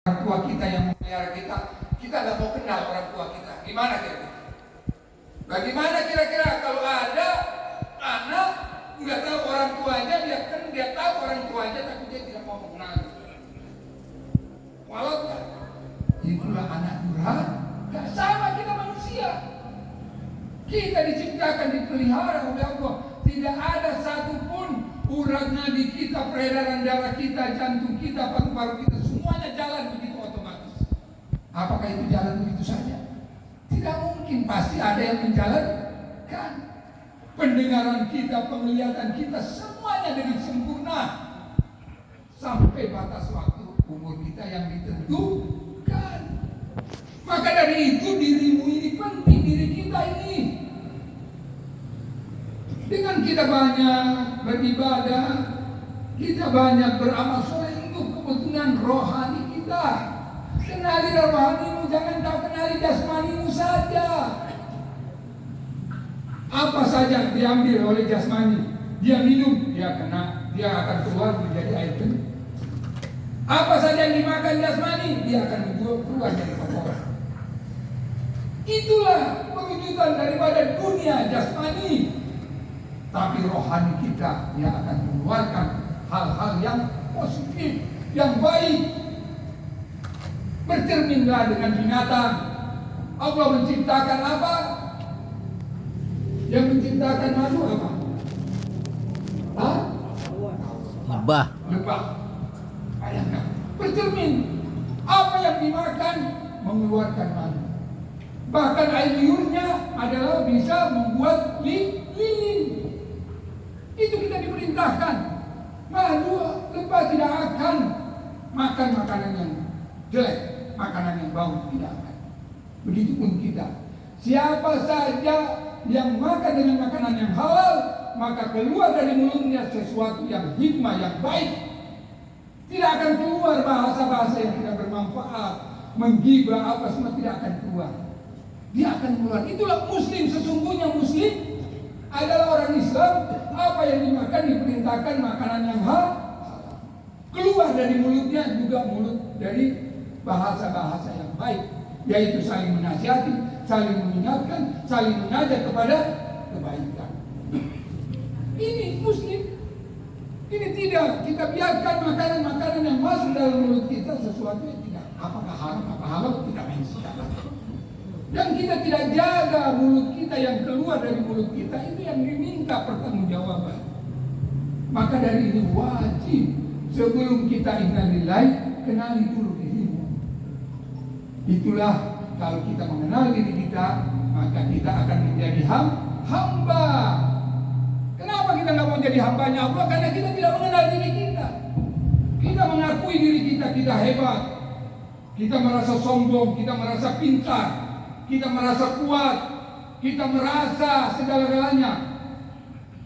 orang tua kita yang memelihara kita, kita nggak mau kenal orang tua kita. Gimana kira-kira? Bagaimana kira-kira kalau ada anak nggak tahu orang tuanya, dia tahu orang tuanya tapi dia tidak mau mengenal. Walau itulah anak durhaka. Gak sama kita manusia. Kita diciptakan, dipelihara oleh Allah. Tidak ada satupun urat nadi kita, peredaran darah kita, jantung kita, paru-paru kita, semuanya jalan begitu otomatis. Apakah itu jalan begitu saja? Tidak mungkin, pasti ada yang menjalankan. Pendengaran kita, penglihatan kita, semuanya dengan sempurna. Sampai batas waktu umur kita yang ditentukan. Maka dari itu dirimu ini penting, diri kita ini. Dengan kita banyak beribadah, kita banyak beramal soleh untuk kepentingan rohani kita. Kenali rohanimu, jangan kau kenali jasmanimu saja. Apa saja diambil oleh jasmani, dia minum, dia akan keluar menjadi air kening. Apa saja yang dimakan jasmani, dia akan keluar dari kotoran. Itulah perwujudan daripada dunia jasmani. Tapi rohani kita, dia akan mengeluarkan hal-hal yang positif, yang baik. Bercerminlah dengan binatang. Allah menciptakan apa? Yang menciptakan madu apa? Lebah. Bayangkan, bercermin. Apa yang dimakan mengeluarkan madu. Bahkan air liurnya adalah bisa membuat lilin. Itu kita diperintahkan. Madu, lebah tidak akan makan makanan yang jelek, makanan yang bau, tidak akan. Begitupun kita. Siapa saja yang makan dengan makanan yang halal, maka keluar dari mulutnya sesuatu yang hikmah, yang baik. Tidak akan keluar bahasa-bahasa yang tidak bermanfaat, menggibah apa semua tidak akan keluar. Dia akan keluar. Itulah muslim, sesungguhnya muslim adalah orang Islam. Apa yang dimakan diperintahkan makanan yang halal. Keluar dari mulutnya juga mulut dari bahasa-bahasa yang baik, yaitu saling menasihati, saling mengingatkan, saling mengajak kepada kebaikan. Ini muslim. Ini tidak kita biarkan makanan-makanan yang masuk dalam mulut kita sesuatu yang tidak, apakah haram, apa halal, tidak mensikat. Dan kita tidak jaga mulut kita, yang keluar dari mulut kita itu yang diminta pertanggungjawaban. Maka dari ini wajib sebelum kita innalillahi, kenali dulu dirimu. Itulah kalau kita mengenal diri kita, maka kita akan menjadi hamba. Kenapa kita nggak mau jadi hambanya Allah? Karena kita tidak mengenal diri kita. Kita mengakui diri kita, kita hebat. Kita merasa sombong, kita merasa pintar, kita merasa kuat, kita merasa segala-galanya.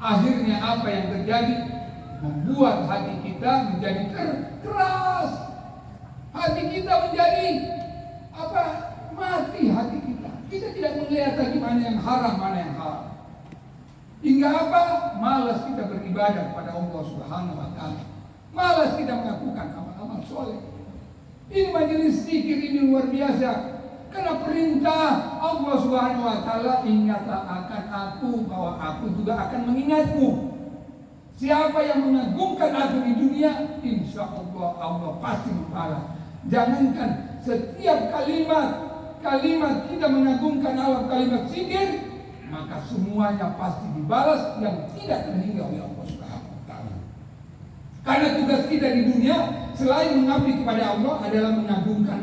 Akhirnya apa yang terjadi? Membuat hati kita menjadi keras. Hati kita menjadi mati hati kita. Kita tidak melihat lagi mana yang haram, mana yang halal. Hingga apa? Malas kita beribadah kepada Allah Subhanahu wa taala. Malas kita melakukan amal-amal soleh. Ini majelis zikir ini luar biasa. Karena perintah Allah Subhanahu wa taala, ingatlah akan aku bahwa aku juga akan mengingatmu. Siapa yang mengagungkan aku di dunia, insya Allah Allah pasti membalas. Jangankan setiap kalimat kita mengagungkan Allah, kalimat zikir, maka semuanya pasti dibalas yang tidak terhingga oleh Allah Subhanahu wa taala. Karena tugas kita di dunia selain mengabdi kepada Allah adalah mengagungkan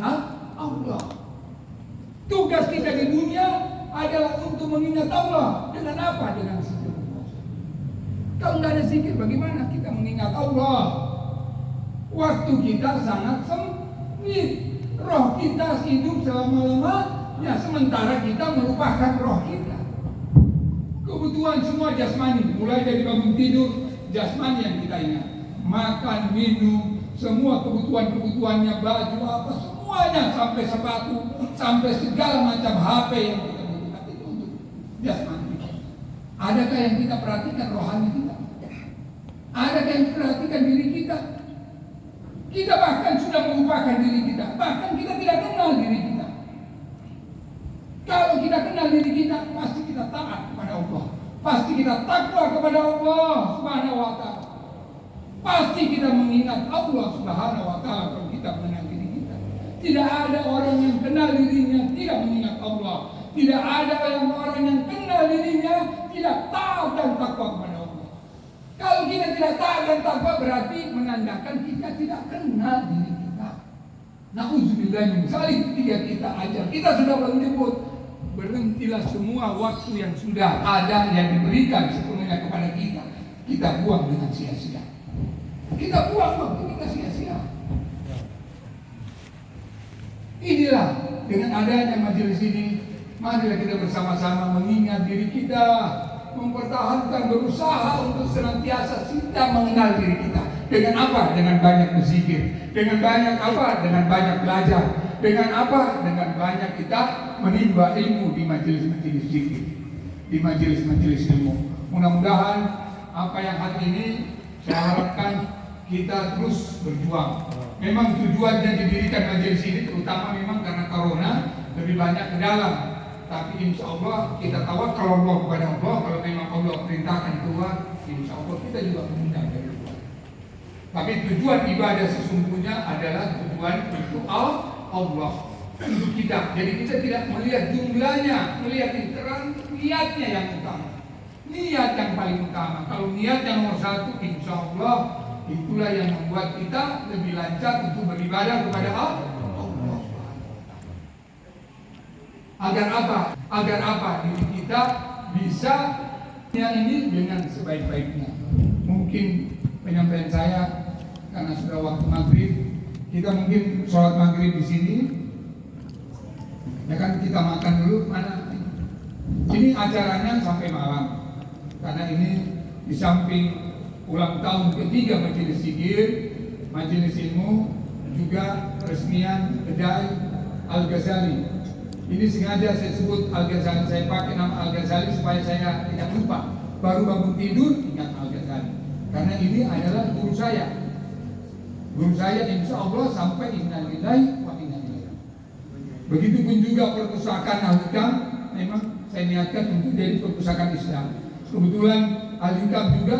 Allah. Tugas kita di dunia adalah untuk mengingat Allah. Dengan apa? Dengan zikir. Kalau nggak ada zikir, bagaimana kita mengingat Allah? Waktu kita sangat sempit. Roh kita hidup selama-lamanya, sementara kita melupakan roh kita. Kebutuhan semua jasmani, mulai dari bangun tidur, jasmani yang kita ingat. Makan, minum, semua kebutuhan-kebutuhannya, baju apa, semuanya, sampai sepatu, sampai segala macam HP yang kita butuhkan itu untuk jasmani kita. Adakah yang kita perhatikan rohani kita? Adakah yang perhatikan diri kita? Kita bahkan sudah melupakan diri kita, bahkan kita tidak kenal diri kita. Kalau kita kenal diri kita, pasti kita taat kepada Allah, pasti kita takwa kepada Allah Subhanahu wa Ta'ala, pasti kita mengingat Allah Subhanahu wa Ta'ala. Kalau kita mengenal diri kita, tidak ada orang yang kenal dirinya tidak mengingat Allah, tidak ada orang yang kenal dirinya tidak taat dan takwa kepada Allah. Kalau kita tidak taat dan takwa, berarti menandakan kita tidak kenal diri kita. Nauzubillah min dzalik. Ketika kita ajar, kita sudah menyebut, berhentilah semua waktu yang sudah ada yang diberikan sepenuhnya kepada kita, kita buang dengan sia-sia. Kita buang waktu kita sia-sia. Inilah dengan adanya majelis ini, marilah kita bersama-sama mengingat diri kita, mempertahankan, berusaha untuk senantiasa kita mengenal diri kita. Dengan apa? Dengan banyak berzikir. Dengan banyak apa? Dengan banyak belajar. Dengan apa? Dengan banyak kita menimba ilmu di majelis-majelis zikir, di majelis-majelis ilmu. Mudah-mudahan apa yang hari ini saya harapkan kita terus berjuang. Memang tujuannya didirikan majelis ini terutama memang karena corona, lebih banyak ke dalam. Tapi insya Allah kita tawakal Allah kepada Allah. Kalau memang Allah perintahkan keluar, insya Allah kita juga mengundang dari luar. Tapi tujuan ibadah sesungguhnya adalah tujuan untuk Allah, untuk kita. Jadi kita tidak melihat jumlahnya, melihat interan, niatnya yang utama. Niat yang paling utama. Kalau niat yang nomor satu, insya Allah itulah yang membuat kita lebih lancar untuk beribadah kepada Allah. Agar apa? Agar apa? Diri kita bisa ini dengan sebaik-baiknya. Mungkin penyampaian saya karena sudah waktu maghrib, kita mungkin sholat maghrib di sini. Ya kan kita makan dulu mana? Ini acaranya sampai malam. Karena ini di samping ulang tahun ketiga majelis zikir, majelis ilmu, juga peresmian kedai Al-Ghazali. Ini sengaja saya sebut Al-Ghazali, saya pakai nama Al-Ghazali supaya saya tidak lupa. Baru bangun tidur ingat Al-Ghazali. Karena ini adalah guru saya. Guru saya insya Allah sampai inna lillahi wa inna ilaihi raji'un. Begitupun juga perpustakaan Al-Hikam, memang saya niatkan untuk jadi perpustakaan Islam. Kebetulan Al-Hikam juga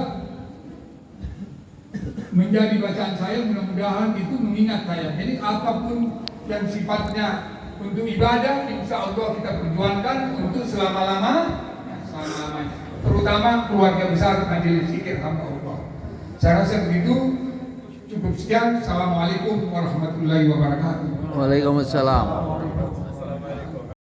menjadi bacaan saya, mudah-mudahan itu mengingat saya. Jadi apapun yang sifatnya untuk ibadah, insya Allah kita perjuangkan untuk selama-lamanya, terutama keluarga besar majelis zikir hamba Allah. Saya rasa begitu. Cukup sekian. Assalamualaikum warahmatullahi wabarakatuh. Waalaikumsalam.